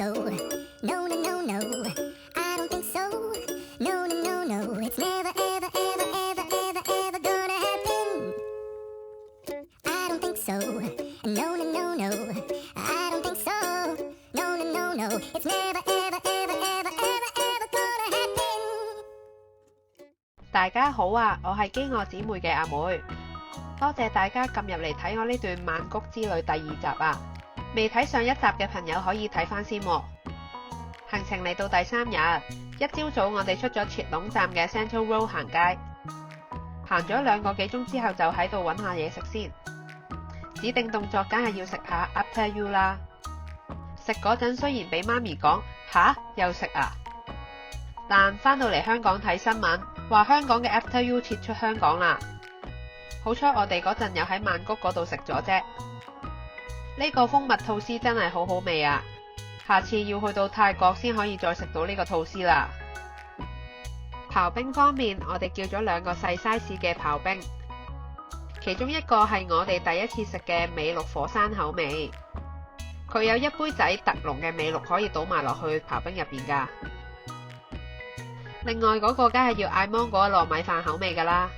so. No, no, no, no. I don't think so. No, no, no, no. It's never, ever, ever, ever, ever, ever gonna happen. I don't think so. No, no, no, no. I don't think so. No, no, no, no. It's never, ever, ever, ever, ever, ever gonna happen. 大家好啊，我係飢餓姊妹嘅阿妹，多謝大家撳入嚟睇我呢段曼谷之旅第2集啊！未睇上一集嘅朋友可以睇返先喎。行程嚟到第3日，一朝早我哋出咗切隆站嘅 Central Road 行街，行咗2個幾鐘之後就喺度揾下嘢食先。指定動作梗係要食下 After You 啦。食嗰陣雖然俾媽咪講吓又食啊，但返到嚟香港睇新聞，話香港嘅 After You 撤出香港啦。好彩我哋嗰陣又喺曼谷嗰度食咗啫。呢個蜂蜜吐司真係好好味啊！下次要去到泰國先可以再食到呢個吐司啦。刨冰方面，我哋叫咗2個細 size 嘅刨冰，其中一個係我哋第一次食嘅美祿火山口味，佢有一杯仔特濃嘅美祿可以倒埋落去刨冰入邊噶。另外嗰個梗係要嗌芒果糯米飯口味噶啦，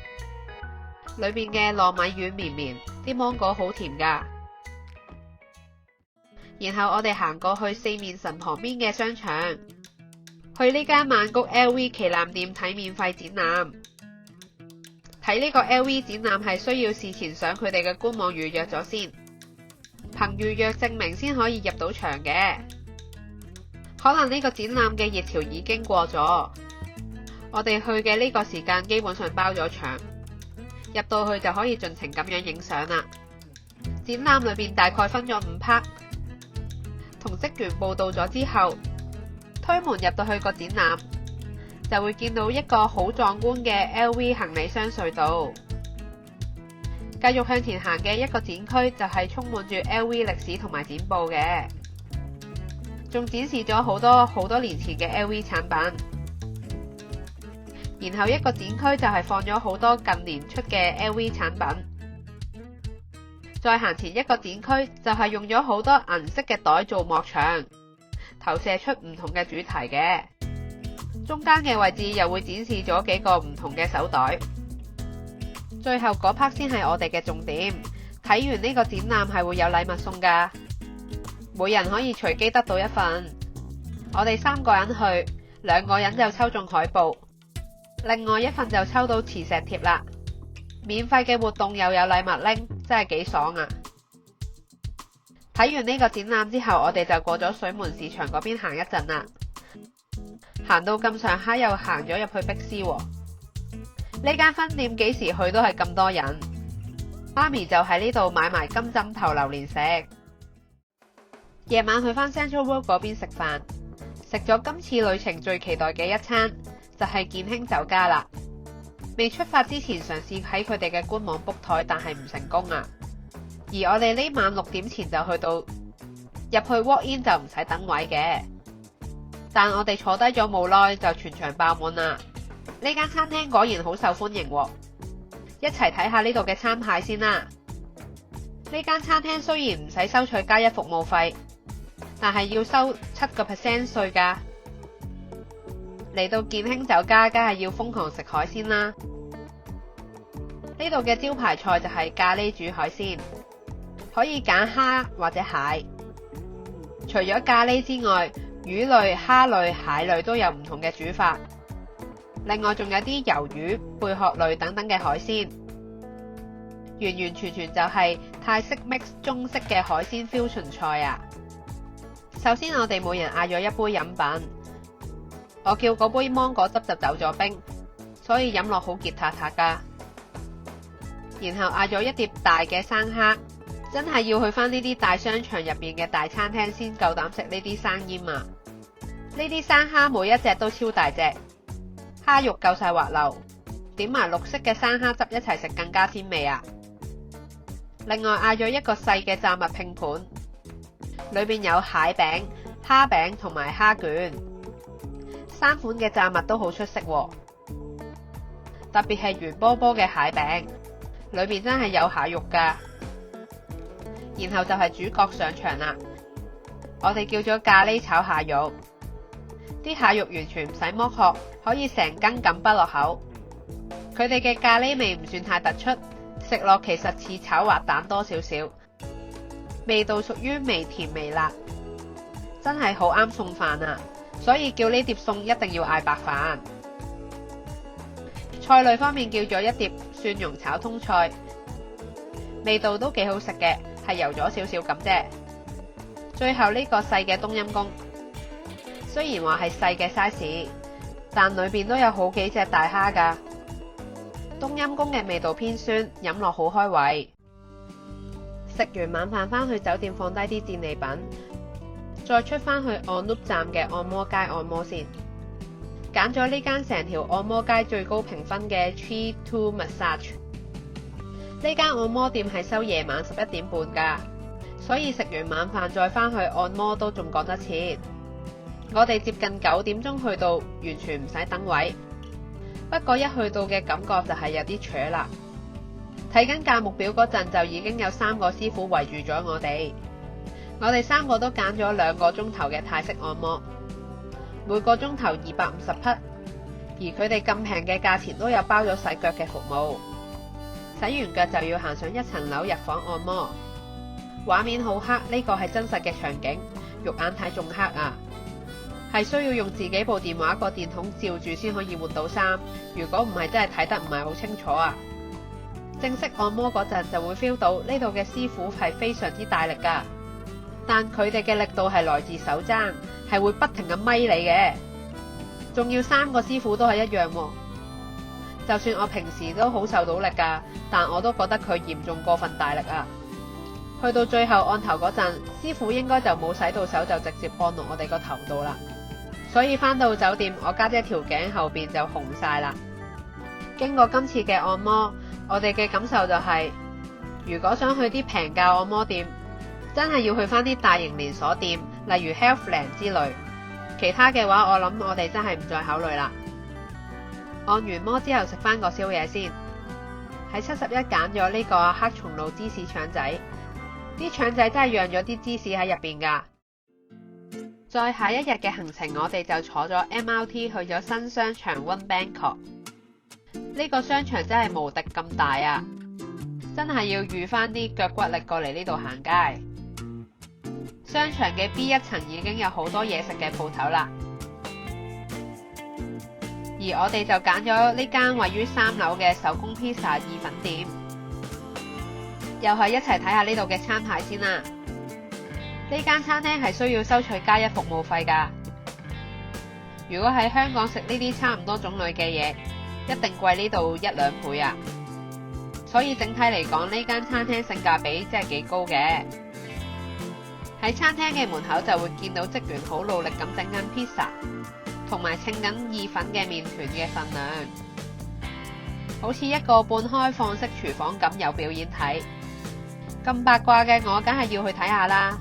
裏邊嘅糯米軟綿綿，啲芒果好甜噶。然後我哋行過去四面神旁邊嘅商場，去呢間曼谷 LV 旗艦店睇免費展覽。睇呢個 LV 展覽係需要事前上佢哋嘅官網預約咗先，憑預約證明先可以入到場嘅。可能呢個展覽嘅熱潮已經過咗，我哋去嘅呢個時間基本上包咗場，入到去就可以盡情咁樣影相啦。展覽裏邊大概分咗5 part。同職員報到咗之後，推門入到去個展覽，就會見到一個好壯觀嘅 LV 行李箱隧道。繼續向前行嘅一個展區就係充滿住 LV 歷史同埋展布嘅，仲展示咗好多年前嘅 LV 產品。然後一個展區就係放咗好多近年出嘅 LV 產品。再行前一個展區就係用咗好多銀色嘅袋做幕牆，投射出唔同嘅主題嘅。中間嘅位置又會展示咗幾個唔同嘅手袋。最後嗰 part 先係我哋嘅重點，睇完呢個展覽係會有禮物送㗎，每人可以隨機得到1份。我哋3個人去，2個人就抽中海報，另外1份就抽到磁石貼啦。免費嘅活動又有禮物拎，真係幾爽啊！睇完呢個展覽之後，我哋就過咗水門市場嗰邊行一陣啦。行到咁上下又行咗入去碧斯喎。呢間分店幾時去都係咁多人。媽咪就喺呢度買埋金枕頭榴蓮食。夜晚去返 Central World 嗰邊食飯，食咗今次旅程最期待嘅一餐，就係健興酒家啦。未出發之前嘗試喺佢哋嘅官網 book 台，但係唔成功啊。而我哋呢晚6點前就去到，入去 walk in 就唔使等位嘅。但我哋坐低咗冇耐就全場爆滿啦。呢間餐廳果然好受歡迎喎。一齊睇下呢度嘅餐牌先啦。呢間餐廳雖然唔使收取加1服務費，但係要收7% 稅㗎。嚟到健興酒家，梗係要瘋狂食海鮮啦！呢度嘅招牌菜就係咖喱煮海鮮，可以揀蝦或者蟹。除咗咖喱之外，魚類、蝦類、蟹類都有唔同嘅煮法。另外仲有啲魷魚、貝殼類等等嘅海鮮，完完全全就係泰式 mix 中式嘅海鮮 fusion 菜啊！首先我哋每人嗌咗一杯飲品。我叫嗰杯芒果汁就走咗冰，所以飲落好傑撻撻㗎。然後嗌咗一碟大嘅生蝦，真係要去返呢啲大商場入邊嘅大餐廳先夠膽食呢啲生腌啊！呢啲生蝦每一隻都超大隻，蝦肉夠晒滑溜，點埋綠色嘅生蝦汁一齊食更加鮮味啊！另外嗌咗一個細嘅炸物拼盤，裏邊有蟹餅、蝦餅同埋蝦卷。3款嘅炸物都好出色喎，特別係圓波波嘅蟹餅，裏邊真係有蟹肉㗎。然後就係主角上場啦，我哋叫咗咖喱炒蟹肉。啲蟹肉完全唔使剝殼，可以成根咁滗落口。佢哋嘅咖喱味唔算太突出，食落其實似炒滑蛋多少少，味道屬於微甜微辣，真係好啱餸飯啊！所以叫呢碟餸一定要嗌白飯。菜類方面叫咗一碟蒜蓉炒通菜，味道都幾好食嘅，係油咗少少咁啫。最後呢個細嘅冬陰功，雖然話係細嘅 size， 但裏邊都有好幾隻大蝦㗎。冬陰功嘅味道偏酸，飲落好開胃。食完晚飯返去酒店放低啲戰利品，再出返去On Loop站嘅按摩街按摩先。揀咗呢間成條按摩街最高評分嘅 Tree To Massage。呢間按摩店係收夜晚11點半㗎，所以食完晚飯再返去按摩都仲趕得切。我哋接近9點鐘去到，完全唔使等位。不過一去到嘅感覺就係有啲扯啦。睇緊價目表嗰陣就已經有3個師傅圍住咗我哋。我哋3個都揀咗2個鐘頭嘅泰式按摩，每個鐘頭250匹，而佢哋咁平嘅價錢都有包咗洗腳嘅服務。洗完腳就要行上1層樓入房按摩。畫面好黑，呢個係真實嘅場景，肉眼睇仲黑啊！係需要用自己部電話個電筒照住先可以換到衫，如果唔係真係睇得唔係好清楚啊！正式按摩嗰陣就會 feel 到呢度嘅師傅係非常之大力㗎，但佢哋嘅力度係來自手踭，係會不停咁咪你嘅，仲要3個師傅都係一樣喎。就算我平時都好受到力㗎，但我都覺得佢嚴重過分大力啊！去到最後按頭嗰陣，師傅應該就冇洗到手就直接按落我哋個頭度啦。所以返到酒店，我家姐條頸後邊就紅晒啦。經過今次嘅按摩，我哋嘅感受就係，如果想去啲平價按摩店，真係要去返啲大型連鎖店，例如 Healthland 之類。其他嘅話，我諗我哋真係唔再考慮啦。按完摩之後食返個宵夜先，喺71揀咗呢個黑松露芝士腸仔，啲腸仔真係釀咗啲芝士喺入邊㗎。再下一日嘅行程，我哋就坐咗 MRT 去咗新商場 One Bangkok。呢個商場真係無敵咁大啊！真係要預返啲腳骨力過嚟呢度行街。商場嘅 B1 層已經有好多嘢食嘅鋪頭啦，而我哋就揀咗呢間位於3樓嘅手工披薩意粉店。又係一齊睇下呢度嘅餐牌先啦。呢間餐廳係需要收取加1服務費㗎。如果喺香港食呢啲差唔多種類嘅嘢，一定貴呢度1-2倍啊。所以整體嚟講，呢間餐廳性價比真係幾高嘅。喺餐廳嘅門口就會見到職員好努力咁整緊披薩，同埋稱緊意粉嘅麵團嘅份量，好似一個半開放式廚房咁有表演睇。咁八卦嘅我梗係要去睇下啦。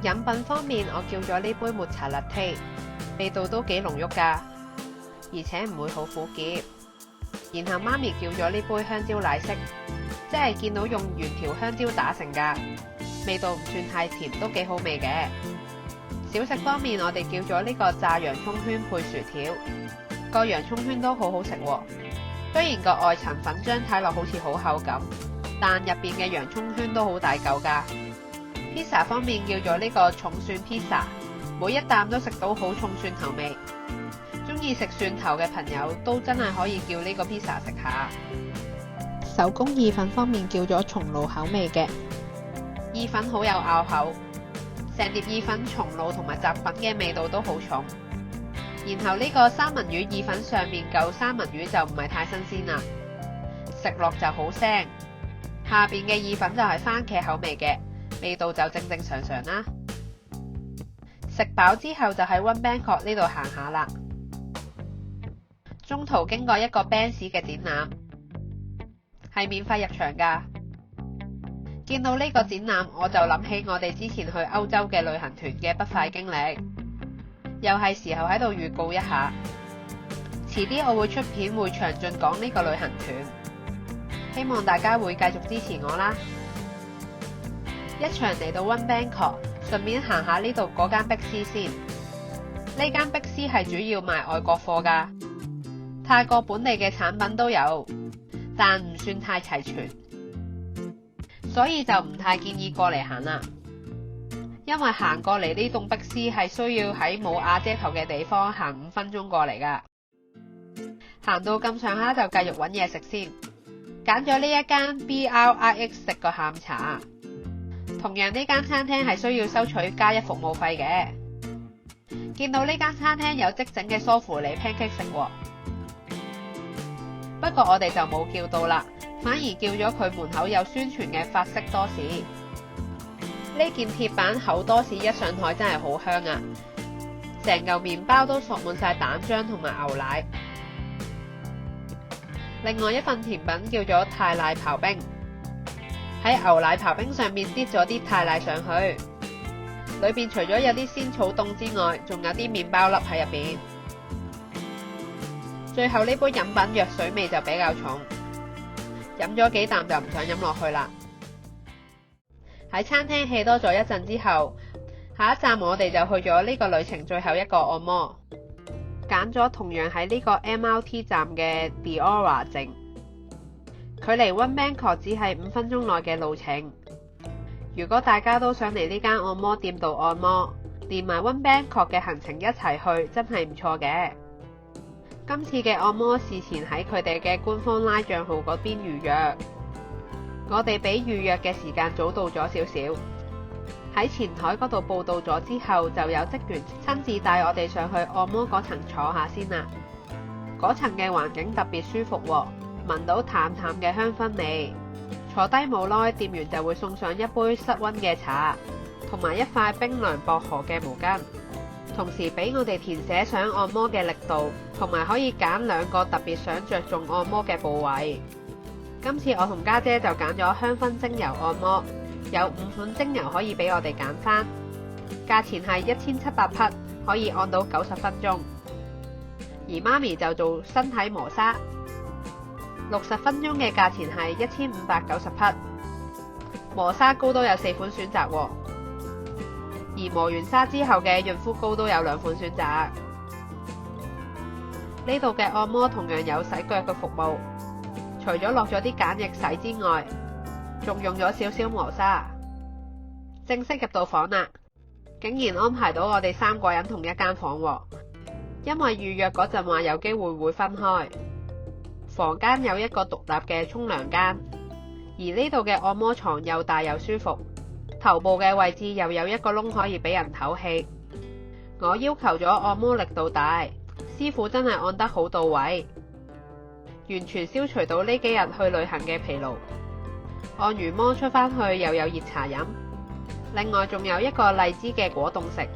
飲品方面，我叫咗呢杯抹茶 latte， 味道都幾濃郁㗎，而且唔會好苦澀。然後媽咪叫咗呢杯香蕉奶昔，即係見到用原條香蕉打成㗎，味道唔算太甜，都幾好味嘅。小食方面，我哋叫咗呢個炸洋葱圈配薯條，個洋葱圈都好好食喎。雖然個外層粉漿睇落好似好厚咁，但入邊嘅洋葱圈都好大嚿㗎。披薩方面叫咗呢個重蒜披薩，每一啖都食到好重蒜頭味。中意食蒜頭嘅朋友都真係可以叫呢個披薩食下。手工意粉方面叫咗松露口味嘅，意粉好有咬口，成碟意粉松露同埋雜品嘅味道都好重。然後呢個三文魚意粉上面嚿三文魚就唔係太新鮮啦，食落就好腥。下邊嘅意粉就係番茄口味嘅，味道就正正常常啦。食飽之後就喺 One Bangkok 呢度行下啦。中途經過一個 Benz 嘅展覽，係免費入場㗎。見到呢個展覽，我就諗起我哋之前去歐洲嘅旅行團嘅不快經歷，又係時候喺度預告一下。遲啲我會出片會詳盡講呢個旅行團，希望大家會繼續支持我啦。一場嚟到 One Bangkok，順便行下呢度嗰間碧斯先。呢間碧斯係主要賣外國貨㗎，泰國本地嘅產品都有，但唔算太齊全，所以就唔太建議過嚟行啦。因為行過嚟呢棟碧斯係需要喺冇瓦遮頭嘅地方行5分鐘過嚟㗎。行到咁上下就繼續揾嘢食先，揀咗呢一間 BRIX 食個下午茶。同樣呢間餐廳係需要收取加1服務費嘅。見到呢間餐廳有即整嘅梳芙梨 pancake 食喎，不過我哋就冇叫到啦，反而叫咗佢門口有宣傳嘅法式多士。呢件鐵板厚多士一上台真係好香啊！成嚿麵包都索滿晒蛋漿同埋牛奶。另外一份甜品叫做泰奶刨冰，喺牛奶刨冰上面擠咗啲泰奶上去，裏邊除咗有啲仙草凍之外，仲有啲麵包粒喺入邊。最後呢杯飲品藥水味就比較重，飲咗幾啖就唔想飲落去啦。喺餐廳 hea 多咗一陣之後，下一站我哋就去咗呢個旅程最後一個按摩，揀咗同樣喺呢個 MRT 站嘅 Deora 靜，距離 One Bangkok 只係5分鐘內嘅路程。如果大家都想嚟呢間按摩店度按摩，連埋 One Bangkok 嘅行程一齊去，真係唔錯嘅。今次嘅按摩事前喺佢哋嘅官方拉帳號嗰邊預約，我哋比預約嘅時間早到咗少少。喺前台嗰度報到咗之後，就有職員親自帶我哋上去按摩嗰層坐下先啦。嗰層嘅環境特別舒服喎，聞到淡淡嘅香薰味。坐低冇耐，店員就會送上一杯室溫嘅茶，同埋一塊冰涼薄荷嘅毛巾，同時俾我哋填寫想按摩嘅力度，同埋可以揀2個特別想着重按摩嘅部位。今次我同家姐就揀咗香薰精油按摩，有5款精油可以俾我哋揀返，價錢係1700匹，可以按到90分鐘。而媽咪就做身體磨砂，60分鐘嘅價錢係1590匹。磨砂膏都有4款選擇喎，而磨完砂之後嘅潤膚膏都有2款選擇。呢度嘅按摩同樣有洗腳嘅服務，除咗落咗啲梘液洗之外，仲用咗少少磨砂。正式入到房啦，竟然安排到我哋3個人同一間房喎，因為預約嗰陣話有機會會分開。房間有一個獨立嘅沖涼間，而呢度嘅按摩床又大又舒服，頭部嘅位置又有一個窿可以俾人透氣。我要求咗按摩力度大，師傅真係按得好到位，完全消除到呢幾日去旅行嘅疲勞。按完摩出返去又有熱茶飲，另外仲有一個荔枝嘅果凍食。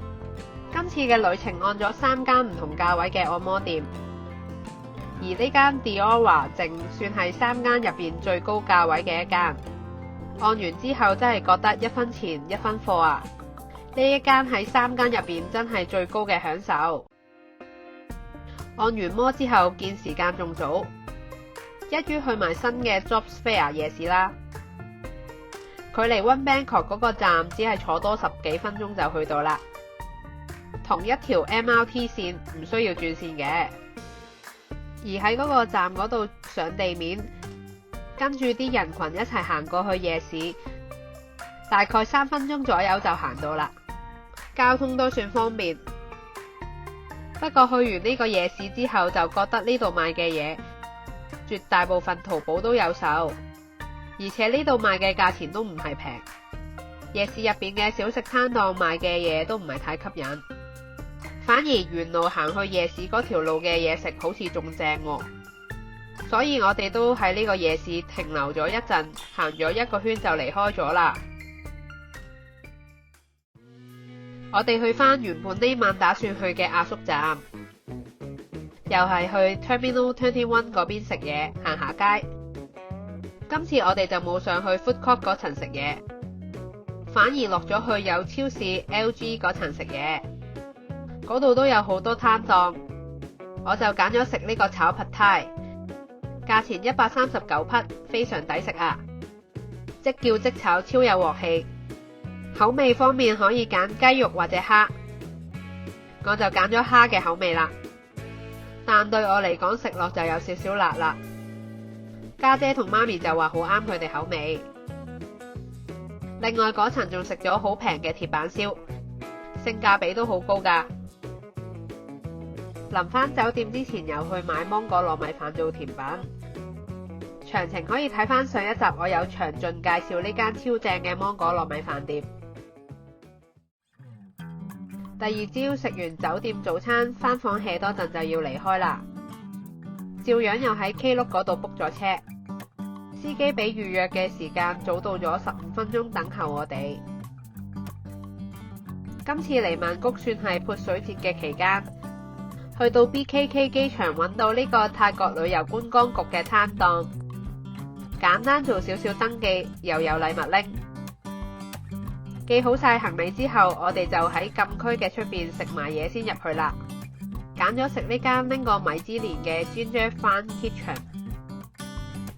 今次嘅旅程按咗3間唔同價位嘅按摩店，而呢間 Deora 靜算係3間入邊最高價位嘅一間。按完之後真係覺得1分錢1分貨啊！呢一間喺3間入邊真係最高嘅享受。按完摩之後見時間仲早，一於去埋新嘅 Jobs Fair 夜市啦。距離 One Bangkok 嗰個站只係坐多10幾分鐘就去到啦。同一條 MRT 線唔需要轉線嘅，而喺嗰個站嗰度上地面，跟住啲人群一齊行過去夜市，大概3分鐘左右就行到啦。交通都算方便，不過去完呢個夜市之後就覺得呢度賣嘅嘢絕大部分淘寶都有售，而且呢度賣嘅價錢都唔係平。夜市入邊嘅小食攤檔賣嘅嘢都唔係太吸引，反而沿路行去夜市嗰條路嘅嘢食好似仲正喎。所以我哋都喺呢個夜市停留咗一陣，行咗1個圈就離開咗啦。我哋去返原本呢晚打算去嘅阿叔站，又係去 Terminal 21嗰邊食嘢，行下街。今次我哋就冇上去 Food Court 嗰層食嘢，反而落咗去有超市 LG 嗰層食嘢。嗰度都有好多攤檔，我就揀咗食呢個炒 Pad Thai，價錢139匹，非常抵食啊！即叫即炒，超有鑊氣。口味方面可以揀雞肉或者蝦，我就揀咗蝦嘅口味啦。但對我嚟講，食落就有少少辣啦。家姐同媽咪就話好啱佢哋口味。另外嗰層仲食咗好平嘅鐵板燒，性價比都好高㗎。臨返酒店之前又去買芒果糯米飯做甜品，詳情可以睇返上一集，我有詳盡介紹呢間超正嘅芒果糯米飯店。第二朝食完酒店早餐，返房 hea 多陣就要離開啦。照樣又喺 Klook 嗰度 book 咗車，司機比預約嘅時間早到咗15分鐘等候我哋。今次嚟曼谷算係潑水節嘅期間，去到 BKK 機場揾到呢個泰國旅遊觀光局嘅攤檔，簡單做少少登記，又有禮物拎。寄好晒行李之後，我哋就喺禁區嘅出邊食埋嘢先入去啦。揀咗食呢間拎過米芝蓮嘅 Ginger Fun Kitchen。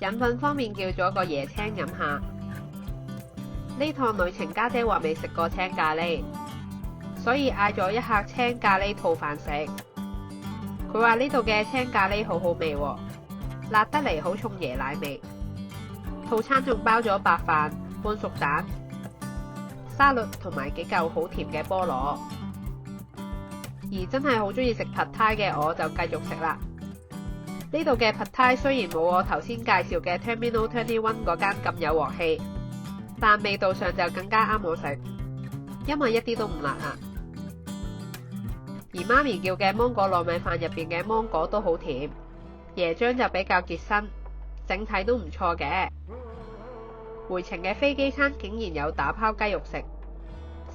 飲品方面叫咗個椰青飲下。呢趟旅程家姐話未食過青咖喱，所以嗌咗一客青咖喱套飯食。佢話呢度嘅青咖喱好好味喎，辣得嚟好重椰奶味。套餐仲包咗白飯、半熟蛋、沙律同埋幾嚿好甜嘅菠蘿。而真係好中意食 Pad Thai嘅我就繼續食啦。呢度嘅 Pad Thai雖然冇我頭先介紹嘅 Terminal 21嗰間咁有鑊氣，但味道上就更加啱我食，因為一啲都唔辣啊。而媽咪叫嘅芒果糯米飯入邊嘅芒果都好甜，椰漿就比較結身，整體都唔錯嘅。回程嘅飛機餐竟然有打拋雞肉食，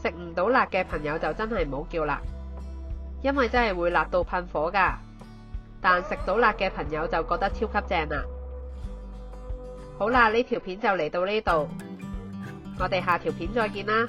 食唔到辣嘅朋友就真係唔好叫辣，因為真係會辣到噴火㗎。但食到辣嘅朋友就覺得超級正啦。好啦，呢條片就嚟到呢度，我哋下條片再見啦。